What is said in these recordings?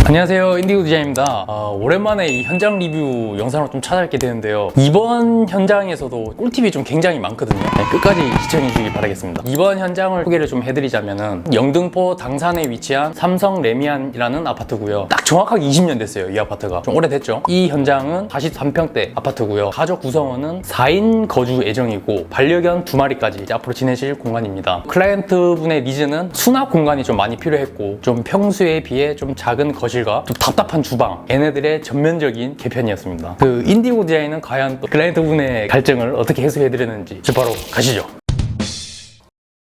안녕하세요, 인디고 디자인입니다. 오랜만에 이 현장 리뷰 영상을 좀 찾아뵙게 되는데요. 이번 현장에서도 꿀팁이 좀 굉장히 많거든요. 끝까지 시청해 주시기 바라겠습니다. 이번 현장을 소개를 좀 해드리자면은 영등포 당산에 위치한 삼성 레미안이라는 아파트고요. 딱 정확하게 20년 됐어요, 이 아파트가. 좀 오래됐죠. 이 현장은 43평대 아파트고요. 가족 구성원은 4인 거주 예정이고 반려견 2마리까지 이제 앞으로 지내실 공간입니다. 클라이언트 분의 니즈는 수납 공간이 좀 많이 필요했고 좀 평소에 비해 좀 작은 거실과 좀 답답한 주방, 얘네들의 전면적인 개편이었습니다. 그 인디고 디자인은 과연 또 클라이언트 분의 갈증을 어떻게 해소해드렸는지 바로 가시죠.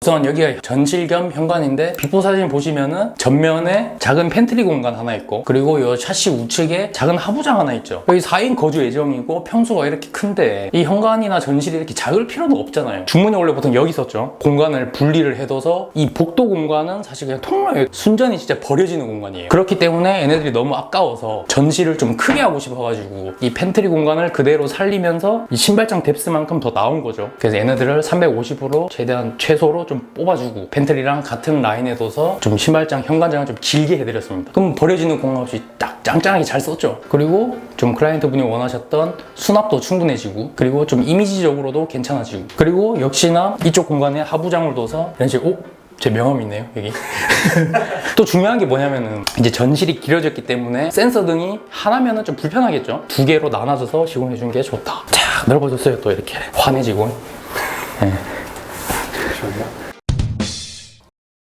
우선 여기가 전실 겸 현관인데 비포 사진 보시면은 전면에 작은 팬트리 공간 하나 있고, 그리고 이 샤시 우측에 작은 하부장 하나 있죠. 여기 4인 거주 예정이고 평수가 이렇게 큰데 이 현관이나 전실이 이렇게 작을 필요는 없잖아요. 중문이 원래 보통 여기 있었죠. 공간을 분리를 해둬서 이 복도 공간은 사실 그냥 통로에 순전히 진짜 버려지는 공간이에요. 그렇기 때문에 얘네들이 너무 아까워서 전실을 좀 크게 하고 싶어가지고 이 팬트리 공간을 그대로 살리면서 이 신발장 뎁스만큼 더 나온 거죠. 그래서 얘네들을 350으로 최대한 최소로 좀 뽑아주고 팬트리랑 같은 라인에 둬서 좀 신발장 현관장을 좀 길게 해드렸습니다. 그럼 버려지는 공간 없이 딱 짱짱하게 잘 썼죠. 그리고 좀 클라이언트 분이 원하셨던 수납도 충분해지고, 그리고 좀 이미지적으로도 괜찮아지고, 그리고 역시나 이쪽 공간에 하부장을 둬서 이런 식으로 제 명함이 있네요, 여기. 또 중요한 게 뭐냐면은 이제 전실이 길어졌기 때문에 센서 등이 하나면은 좀 불편하겠죠. 2개로 나눠져서 시공해준 게 좋다. 쫙 넓어졌어요. 또 이렇게 환해지고. 네.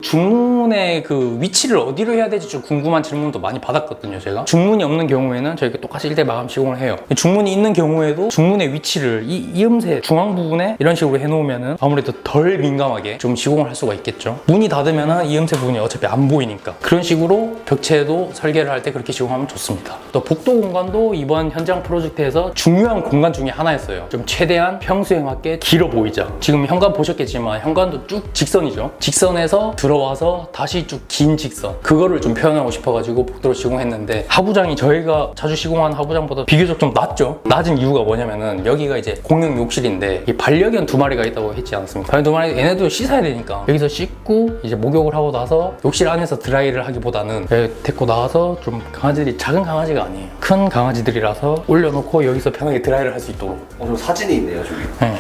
중문의 그 위치를 어디로 해야 될지 좀 궁금한 질문도 많이 받았거든요, 제가. 중문이 없는 경우에는 저희가 똑같이 1대 마감 시공을 해요. 중문이 있는 경우에도 중문의 위치를 이 음새 중앙 부분에 이런 식으로 해놓으면은 아무래도 덜 민감하게 좀 시공을 할 수가 있겠죠. 문이 닫으면은 이 음새 부분이 어차피 안 보이니까 그런 식으로 벽체도 설계를 할 때 그렇게 시공하면 좋습니다. 또 복도 공간도 이번 현장 프로젝트에서 중요한 공간 중에 하나였어요. 좀 최대한 평수에 맞게 길어 보이자. 지금 현관 보셨겠지만 현관도 쭉 직선이죠. 직선에서 들어와서 다시 쭉 긴 직선, 그거를 좀 표현하고 싶어가지고 복도로 시공했는데, 하부장이 저희가 자주 시공한 하부장보다 비교적 좀 낮죠. 낮은 이유가 뭐냐면은 여기가 이제 공용 욕실인데 이 반려견 2마리가 있다고 했지 않습니까? 반려견 2마리 얘네도 씻어야 되니까 여기서 씻고 이제 목욕을 하고 나서 욕실 안에서 드라이를 하기보다는 데리고 나와서, 좀 강아지들이 작은 강아지가 아니에요. 큰 강아지들이라서 올려놓고 여기서 편하게 드라이를 할 수 있도록. 저 사진이 있네요, 저기. 네.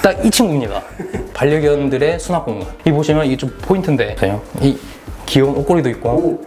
딱 이 친구입니다. 반려견들의 수납 공간. 이 보시면 이게 좀 포인트인데, 이 귀여운 옷걸이도 있고.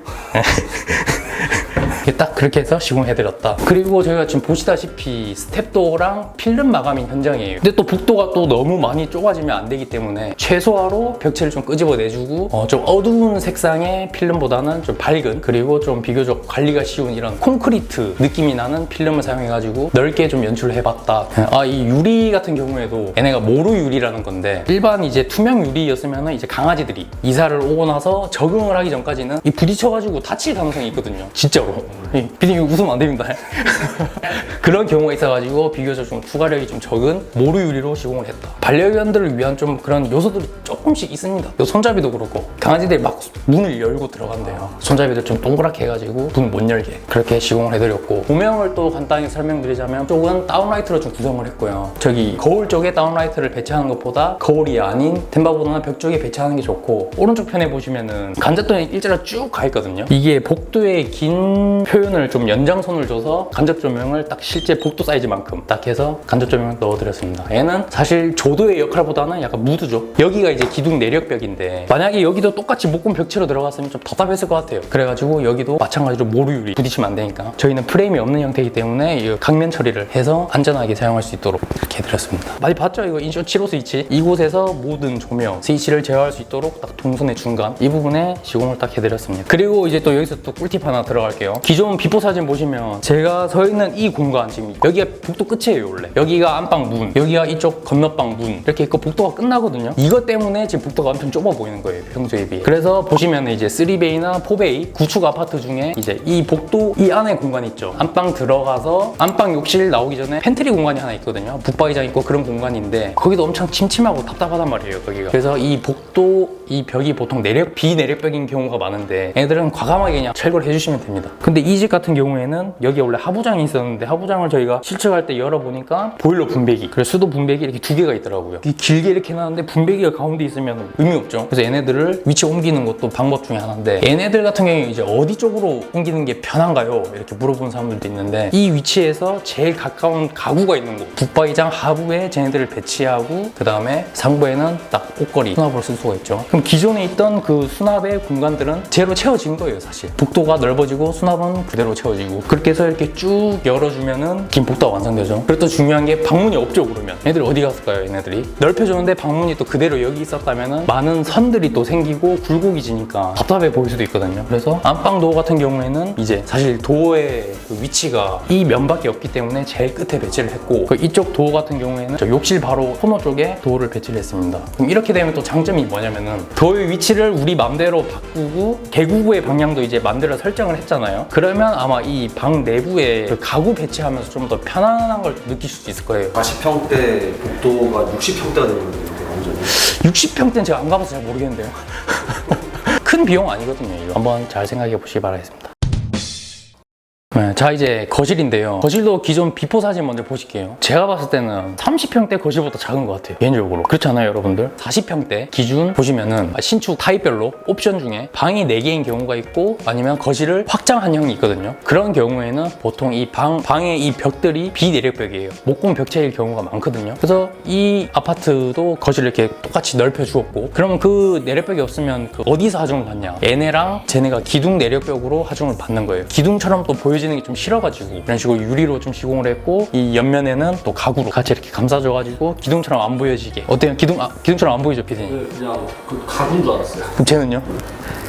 딱 그렇게 해서 시공해드렸다. 그리고 저희가 지금 보시다시피 스텝도어랑 필름 마감인 현장이에요. 근데 또 복도가 또 너무 많이 좁아지면 안 되기 때문에 최소화로 벽체를 좀 끄집어내주고 좀 어두운 색상의 필름보다는 좀 밝은, 그리고 좀 비교적 관리가 쉬운 이런 콘크리트 느낌이 나는 필름을 사용해가지고 넓게 좀 연출을 해봤다. 이 유리 같은 경우에도 얘네가 모루 유리라는 건데, 일반 이제 투명 유리였으면 이제 강아지들이 이사를 오고 나서 적응을 하기 전까지는 이 부딪혀가지고 다칠 가능성이 있거든요, 진짜로. 피디님 웃으면 안 됩니다. 그런 경우가 있어가지고 비교적 좀 투과력이 좀 적은 모루 유리로 시공을 했다. 반려견들을 위한 좀 그런 요소들이 조금씩 있습니다. 요 손잡이도 그렇고 강아지들이 막 문을 열고 들어간대요. 손잡이들 좀 동그랗게 해가지고 문 못 열게 그렇게 시공을 해드렸고, 조명을 또 간단히 설명드리자면 쪽은 다운라이트로 좀 구성을 했고요. 저기 거울 쪽에 다운라이트를 배치하는 것보다 거울이 아닌 템바보다는 벽 쪽에 배치하는 게 좋고, 오른쪽 편에 보시면은 간접등이 일자로 쭉 가 있거든요. 이게 복도의 긴 표현을 좀 연장선을 줘서 간접 조명을 딱 실제 복도 사이즈만큼 딱 해서 간접 조명을 넣어드렸습니다. 얘는 사실 조도의 역할보다는 약간 무드죠. 여기가 이제 기둥 내력벽인데, 만약에 여기도 똑같이 목공 벽체로 들어갔으면 좀 답답했을 것 같아요. 그래가지고 여기도 마찬가지로 모루 유리 부딪히면 안 되니까 저희는 프레임이 없는 형태이기 때문에 이 각면 처리를 해서 안전하게 사용할 수 있도록 이렇게 해드렸습니다. 많이 봤죠? 이거 인쇼 7호 스위치. 이곳에서 모든 조명 스위치를 제어할 수 있도록 딱 동선의 중간 이 부분에 시공을 딱 해드렸습니다. 그리고 이제 또 여기서 또 꿀팁 하나 들어갈게요. 기존 비포 사진 보시면 제가 서 있는 이 공간, 지금 여기가 복도 끝이에요. 원래 여기가 안방 문, 여기가 이쪽 건너방 문, 이렇게 있고 복도가 끝나거든요. 이것 때문에 지금 복도가 엄청 좁아 보이는 거예요, 평소에 비해. 그래서 보시면 이제 3베이나 4베이 구축 아파트 중에 이제 이 복도 이 안에 공간 있죠. 안방 들어가서 안방 욕실 나오기 전에 팬트리 공간이 하나 있거든요. 붙박이장 있고 그런 공간인데 거기도 엄청 침침하고 답답하단 말이에요, 거기가. 그래서 이 복도 이 벽이 보통 비내력벽인 경우가 많은데 얘들은 과감하게 그냥 철거를 해주시면 됩니다. 근데 이 집 같은 경우에는 여기 원래 하부장이 있었는데 하부장을 저희가 실측할 때 열어보니까 보일러 분배기, 그리고 수도 분배기 이렇게 두 개가 있더라고요. 길게 이렇게 해놨는데 분배기가 가운데 있으면 의미 없죠. 그래서 얘네들을 위치 옮기는 것도 방법 중에 하나인데, 얘네들 같은 경우에 이제 어디 쪽으로 옮기는 게 편한가요? 이렇게 물어보는 사람들도 있는데, 이 위치에서 제일 가까운 가구가 있는 곳, 북바위장 하부에 쟤네들을 배치하고 그 다음에 상부에는 딱 옷걸이 수납으로 쓸 수가 있죠. 그럼 기존에 있던 그 수납의 공간들은 제로 채워진 거예요. 사실 북도가 넓어지고 수납은 그대로 채워지고, 그렇게 해서 이렇게 쭉 열어주면은 긴 복도가 완성되죠. 그리고 또 중요한 게 방문이 없죠. 그러면 얘네들이 어디 갔을까요? 얘네들이 넓혀줬는데 방문이 또 그대로 여기 있었다면은 많은 선들이 또 생기고 굴곡이지니까 답답해 보일 수도 있거든요. 그래서 안방 도어 같은 경우에는 이제 사실 도어의 그 위치가 이 면밖에 없기 때문에 제일 끝에 배치를 했고, 그 이쪽 도어 같은 경우에는 저 욕실 바로 코너 쪽에 도어를 배치를 했습니다. 그럼 이렇게 되면 또 장점이 뭐냐면은, 도어의 위치를 우리 맘대로 바꾸고 개구구의 방향도 이제 맘대로 설정을 했잖아요. 그러면 아마 이 방 내부에 그 가구 배치하면서 좀 더 편안한 걸 느끼실 수 있을 거예요. 40평대 복도가 60평대가 되는 건데 완전히. 60평대는 제가 안 가봐서 잘 모르겠는데요. 큰 비용 아니거든요. 이거 한번 잘 생각해 보시기 바라겠습니다. 네, 자 이제 거실인데요. 거실도 기존 비포 사진 먼저 보실게요. 제가 봤을 때는 30평대 거실보다 작은 것 같아요. 개인적으로. 그렇지 않아요, 여러분들? 40평대 기준 보시면은 신축 타입별로 옵션 중에 방이 4개인 경우가 있고, 아니면 거실을 확장한 형이 있거든요. 그런 경우에는 보통 이 방의 이 벽들이 비내력벽이에요. 목공 벽체일 경우가 많거든요. 그래서 이 아파트도 거실을 이렇게 똑같이 넓혀 주었고, 그러면 그 내력벽이 없으면 그 어디서 하중을 받냐? 얘네랑 쟤네가 기둥 내력벽으로 하중을 받는 거예요. 기둥처럼 또 보여지는 게 좀 싫어가지고 이런 식으로 유리로 좀 시공을 했고, 이 옆면에는 또 가구로 같이 이렇게 감싸줘가지고 기둥처럼 안 보여지게. 어때요? 기둥처럼 안 보이죠, 피디님? 그냥 그 가구인 줄 알았어요. 그럼 쟤는요?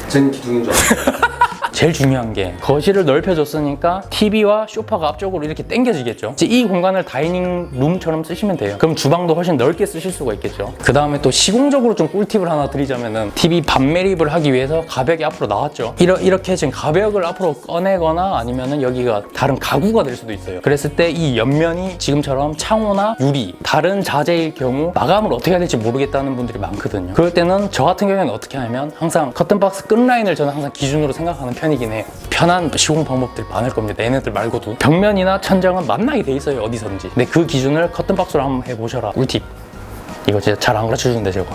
쟤는 기둥인 줄 알았어요. 제일 중요한 게 거실을 넓혀줬으니까 TV와 소파가 앞쪽으로 이렇게 당겨지겠죠. 이제 이 공간을 다이닝 룸처럼 쓰시면 돼요. 그럼 주방도 훨씬 넓게 쓰실 수가 있겠죠. 그 다음에 또 시공적으로 좀 꿀팁을 하나 드리자면은, TV 반매립을 하기 위해서 가벽이 앞으로 나왔죠. 이렇게 지금 가벽을 앞으로 꺼내거나 아니면은 여기가 다른 가구가 될 수도 있어요. 그랬을 때 이 옆면이 지금처럼 창호나 유리, 다른 자재일 경우 마감을 어떻게 해야 될지 모르겠다는 분들이 많거든요. 그럴 때는 저 같은 경우에는 어떻게 하냐면, 항상 커튼박스 끝라인을 저는 항상 기준으로 생각하는 편이긴 해요. 편한 시공 방법들 많을 겁니다. 얘네들 말고도. 벽면이나 천장은 만나게 돼 있어요, 어디서든지. 근데 그 기준을 커튼박스로 한번 해보셔라. 꿀팁. 이거 진짜 잘 안 가르쳐 주는데 저거.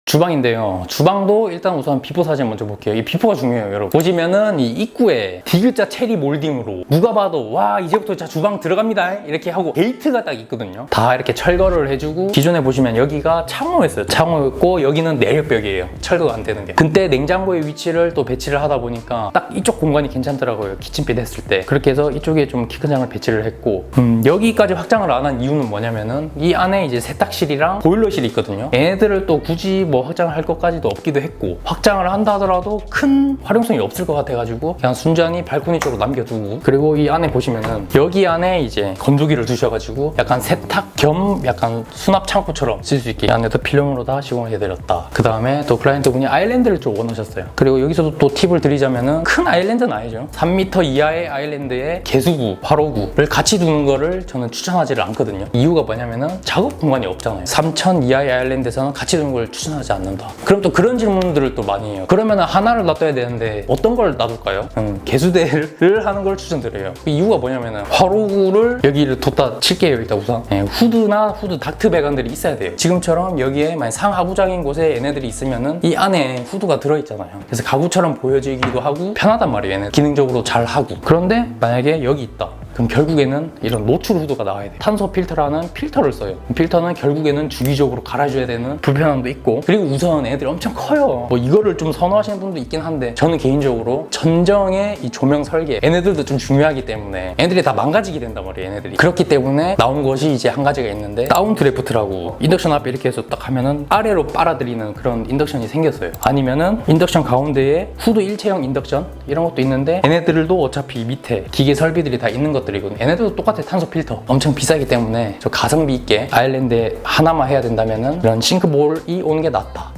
주방인데요. 주방도 일단 우선 비포 사진 먼저 볼게요. 이 비포가 중요해요, 여러분. 보시면은 이 입구에 D글자 체리 몰딩으로 누가 봐도 와, 이제부터 자 주방 들어갑니다 이렇게 하고 게이트가 딱 있거든요. 다 이렇게 철거를 해주고, 기존에 보시면 여기가 창호였어요. 창호였고 여기는 내력벽이에요. 철거가 안 되는 게. 근데 냉장고의 위치를 또 배치를 하다 보니까 딱 이쪽 공간이 괜찮더라고요. 키친핏 했을 때. 그렇게 해서 이쪽에 좀 키 큰 장을 배치를 했고, 여기까지 확장을 안 한 이유는 뭐냐면은, 이 안에 이제 세탁실이랑 보일러실이 있거든요. 얘네들을 또 굳이 뭐 확장을 할 것까지도 없기도 했고, 확장을 한다 하더라도 큰 활용성이 없을 것 같아가지고 그냥 순전히 발코니 쪽으로 남겨두고, 그리고 이 안에 보시면은 여기 안에 이제 건조기를 두셔가지고 약간 세탁 겸 약간 수납 창고처럼 쓸 수 있게 이 안에도 필름으로 다 시공을 해드렸다. 그 다음에 또 클라이언트분이 아일랜드를 좀 원하셨어요. 그리고 여기서도 또 팁을 드리자면은, 큰 아일랜드는 아니죠. 3m 이하의 아일랜드에 개수구, 화로구를 같이 두는 거를 저는 추천하지를 않거든요. 이유가 뭐냐면은 작업 공간이 없잖아요. 3000 이하의 아일랜드에서는 같이 두는 걸 추천하지 않는다. 그럼 또 그런 질문들을 또 많이 해요. 그러면은 하나를 놔둬야 되는데 어떤 걸 놔둘까요? 개수대를 하는 걸 추천드려요. 그 이유가 뭐냐면은, 화로구를 여기를 뒀다 칠게요. 일단 우선 후드나 후드 닥트 배관들이 있어야 돼요. 지금처럼 여기에 만약 상하부장인 곳에 얘네들이 있으면은 이 안에 후드가 들어있잖아요. 그래서 가구처럼 보여지기도 하고 편하단 말이에요. 얘네 기능적으로 잘 하고. 그런데 만약에 여기 있다, 그럼 결국에는 이런 노출 후드가 나와야 돼요. 탄소 필터라는 필터를 써요. 필터는 결국에는 주기적으로 갈아줘야 되는 불편함도 있고, 그리고 우선 애들이 엄청 커요. 뭐 이거를 좀 선호하시는 분도 있긴 한데, 저는 개인적으로 전정의 이 조명 설계, 얘네들도 좀 중요하기 때문에 애들이 다 망가지게 된단 말이에요, 얘네들이. 그렇기 때문에 나온 것이 이제 한 가지가 있는데, 다운 드래프트라고 인덕션 앞에 이렇게 해서 딱 하면은 아래로 빨아들이는 그런 인덕션이 생겼어요. 아니면은 인덕션 가운데에 후드 일체형 인덕션 이런 것도 있는데, 얘네들도 어차피 밑에 기계 설비들이 다 있는 것들이거든요. 얘네들도 똑같아. 탄소 필터 엄청 비싸기 때문에 저 가성비 있게 아일랜드에 하나만 해야 된다면은 이런 싱크볼이 오는 게 낫다.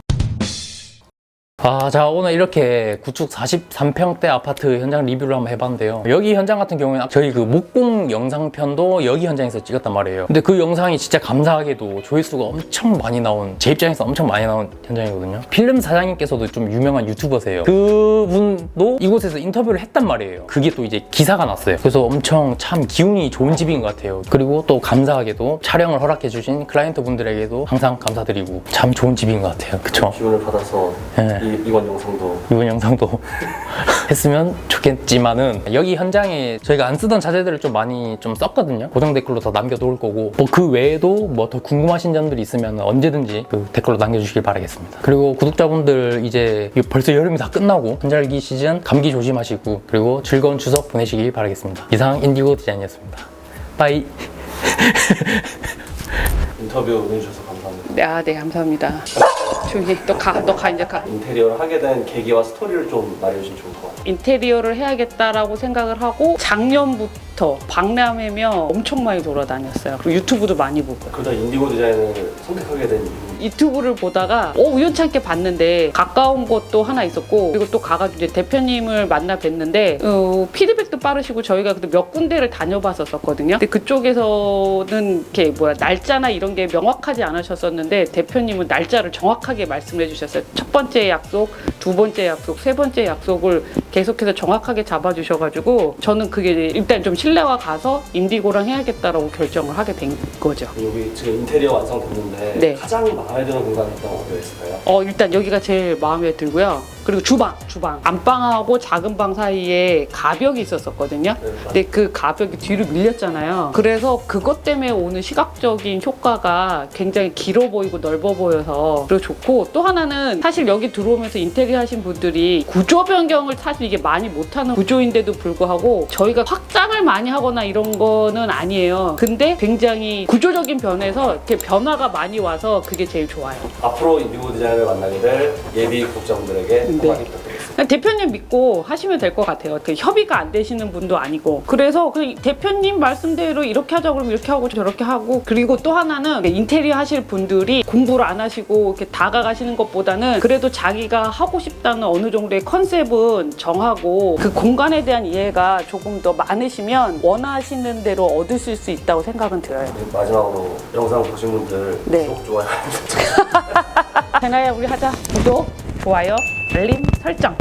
자, 오늘 이렇게 구축 43평대 아파트 현장 리뷰를 한번 해봤는데요. 여기 현장 같은 경우에는 저희 그 목공 영상편도 여기 현장에서 찍었단 말이에요. 근데 그 영상이 진짜 감사하게도 조회수가 엄청 많이 나온, 제 입장에서 엄청 많이 나온 현장이거든요. 필름 사장님께서도 좀 유명한 유튜버세요. 그분도 이곳에서 인터뷰를 했단 말이에요. 그게 또 이제 기사가 났어요. 그래서 엄청 참 기운이 좋은 집인 것 같아요. 그리고 또 감사하게도 촬영을 허락해주신 클라이언트 분들에게도 항상 감사드리고 참 좋은 집인 것 같아요. 그쵸? 기운을 받아서 네. 이번 영상도 이번 영상도 했으면 좋겠지만은 여기 현장에 저희가 안 쓰던 자재들을 좀 많이 좀 썼거든요. 고정 댓글로 더 남겨놓을 거고 뭐 그 외에도 뭐 더 궁금하신 점들이 있으면 언제든지 그 댓글로 남겨주시길 바라겠습니다. 그리고 구독자분들 이제 벌써 여름이 다 끝나고 한절기 시즌 감기 조심하시고 그리고 즐거운 추석 보내시길 바라겠습니다. 이상 인디고 디자인이었습니다. 빠이. 인터뷰 응해주셔서 감사합니다. 네, 감사합니다. 조용히 너 가 이제 가. 인테리어를 하게 된 계기와 스토리를 좀 말해주시면 좋을 것 같아요. 인테리어를 해야겠다라고 생각을 하고 작년부터 박람회며 엄청 많이 돌아다녔어요. 그리고 유튜브도 많이 보고. 그러다 인디고 디자인을 선택하게 된 이유. 유튜브를 보다가 우연찮게 봤는데 가까운 곳도 하나 있었고 그리고 또 가가지고 이제 대표님을 만나 뵀는데 피드백도 빠르시고 저희가 그때 몇 군데를 다녀봤었거든요. 근데 그쪽에서는 이렇게 날짜나 이런 게 명확하지 않으셨었는데 대표님은 날짜를 정확하게 말씀해 주셨어요. 첫 번째 약속, 두 번째 약속, 세 번째 약속을 계속해서 정확하게 잡아주셔가지고 저는 그게 일단 좀 신뢰가 가서 인디고랑 해야겠다라고 결정을 하게 된 거죠. 여기 지금 인테리어 완성됐는데 네. 가장 마음에 드는 공간이 있다면 어디가 있을까요? 일단 여기가 제일 마음에 들고요. 그리고 주방. 안방하고 작은 방 사이에 가벽이 있었거든요. 근데 그 가벽이 뒤로 밀렸잖아요. 그래서 그것 때문에 오는 시각적인 효과가 굉장히 길어 보이고 넓어 보여서 그리고 좋고 또 하나는 사실 여기 들어오면서 인테리어 하신 분들이 구조 변경을 사실 이게 많이 못하는 구조인데도 불구하고 저희가 확장을 많이 하거나 이런 거는 아니에요. 근데 굉장히 구조적인 변에서 이렇게 변화가 많이 와서 그게 제일 좋아요. 앞으로 인디고 디자인을 만나게 될 예비 구독자분들에게 한마디 부탁드리겠습니다. 대표님 믿고 하시면 될 것 같아요. 그 협의가 안 되시는 분도 아니고 그래서 그냥 대표님 말씀대로 이렇게 하자고 그러면 이렇게 하고 저렇게 하고 그리고 또 하나는 인테리어 하실 분들이 공부를 안 하시고 이렇게 다가가시는 것보다는 그래도 자기가 하고 싶다는 어느 정도의 컨셉은 정하고 그 공간에 대한 이해가 조금 더 많으시면 원하시는 대로 얻으실 수 있다고 생각은 들어요. 마지막으로 영상 보신 분들 네. 구독, 좋아요 대나야 우리 하자. 구독, 좋아요, 알림 설정.